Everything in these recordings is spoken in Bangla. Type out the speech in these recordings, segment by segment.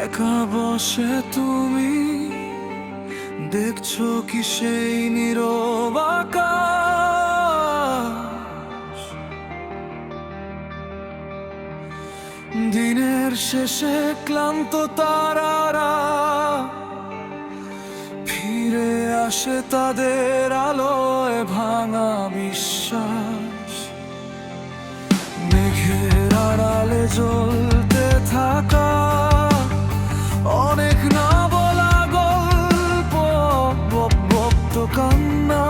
একা বসে তুমি দেখছো কি সেই নীরব আকাশ? দিনের শেষে ক্লান্ত তারারা ফিরে আসে তাদের আলোয় ভাঙা বিশ্বাস। মেঘের আড়ালে জ্বলতে থাকা অনেক না বলা গল্প, বক্ত কান্না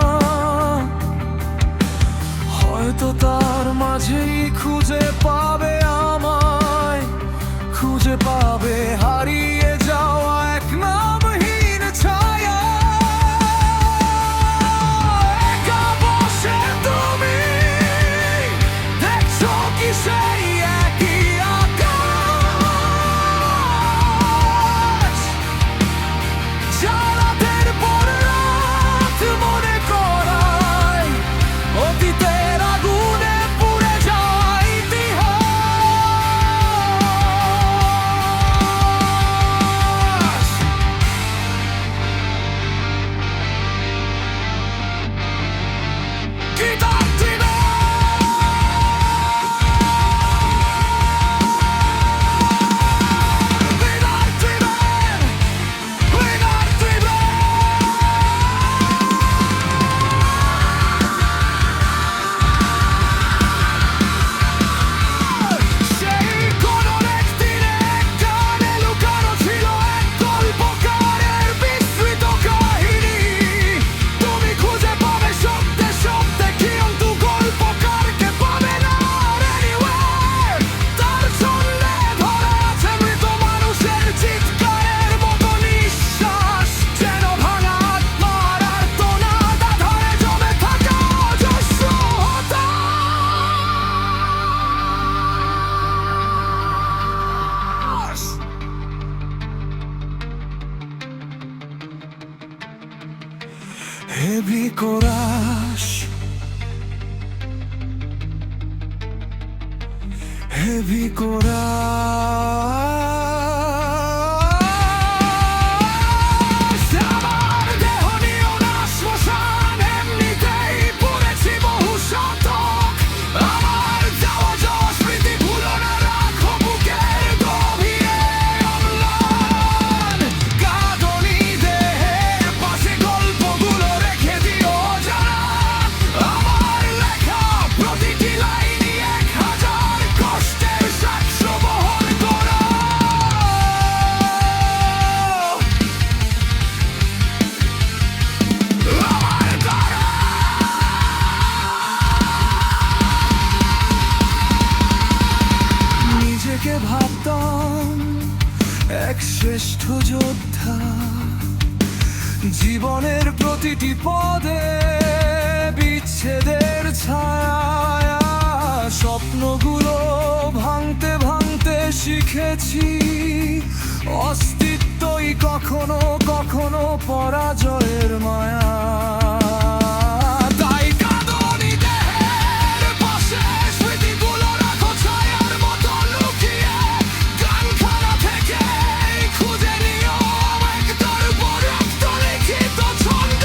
হয়তো তার মাঝেই খুঁজে পাবে আমায়, খুঁজে পাবে হারিয়ে যাওয়া এক নামহীন ছায়া। একা বসে তুমি দেখছো কি সেই একই আকাশ? রাতের পর রাত মনে করায় অতীতের আগুনে পুড়ে যায় ইতিহাস। কিতাব দিবে বিদায় দিবেন, বিদায় দিবেন। সেই কোনো একদিনে গানে লুকানো ছিল এক গল্পকারের বিস্মৃত কাহিনী। তুমি খুঁজে পাবে শব্দে শব্দে কিন্তু গল্পকারকে পাবে না আর anywhere। তার ছন্দে ধরা আছে মৃত মানুষের চিৎকারের মতো নিঃশ্বাস, যেন ভাঙা আত্মার আর্তনাদ আধারে জমে থাকা অজস্র হতাশ। Heavy chorus, heavy chorus. আমার দেহ নিও না শ্মশান, এমনিতেই পড়েছি বহু শতক। আমার যাওয়া যাওয়া স্মৃতি ভুলো না, রাখো বুকের গভীরে অম্লান। কাঁদনি দেহের পাশে গল্পগুলো রেখে দিও জানা। আমার লেখা প্রতিটি লাইনই 1000 কষ্টের সাক্ষ্য বহন করা। আমার দ্বারা নিজেকে ভাবতাম এক শ্রেষ্ঠ যোদ্ধা, জীবনের প্রতিটি পদে বিচ্ছেদের ছায়া। স্বপ্নগুলো ভাঙতে ভাঙতে শিখেছি অস্তিত্বই কখনো কখনো পরাজয়ের মায়া। তাই কাঁদনি দেহের পাশে স্মৃতিগুলো রাখো ছায়ার মতো লুকিয়ে। গানখানা থেকে খুঁজে নিও একটার পর একটা লিখিত ছন্দ।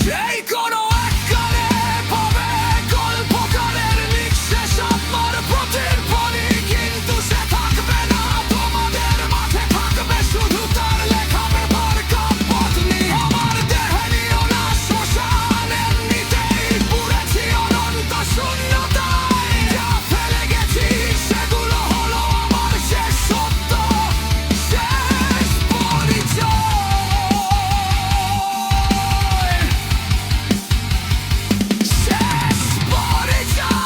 সেই কোনো এক গানে পাবে গল্পকারের নিঃশেষ আত্মার প্রতিধ্বনি, কিন্তু সে থাকবে না তোমাদের মাঝে, থাকবে শুধু তার লেখা ব্যাপার কাব্যপত্নী। আমার দেহে নিও না শ্মশান, এমনিতেই পুড়েছি অনন্ত শূন্যতায়। যা ফেলে গেছি সেগুলো হলো আমার শেষ সত্য, শেষ পরিচয়। শেষ পরিচয়।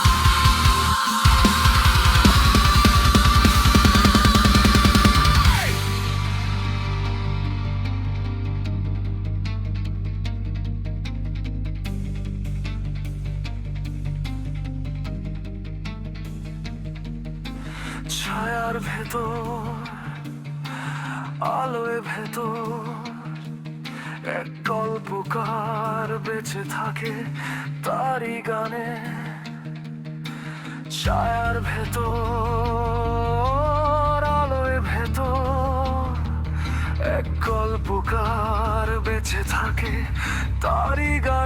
ছায়ার ভেতর আলোয় ভেতর এক গল্পকার বেঁচে থাকে তারই গানে, ছায়ার ভেতর আলোয় ভেতর এক গল্পকার বেঁচে থাকে তারই গানে।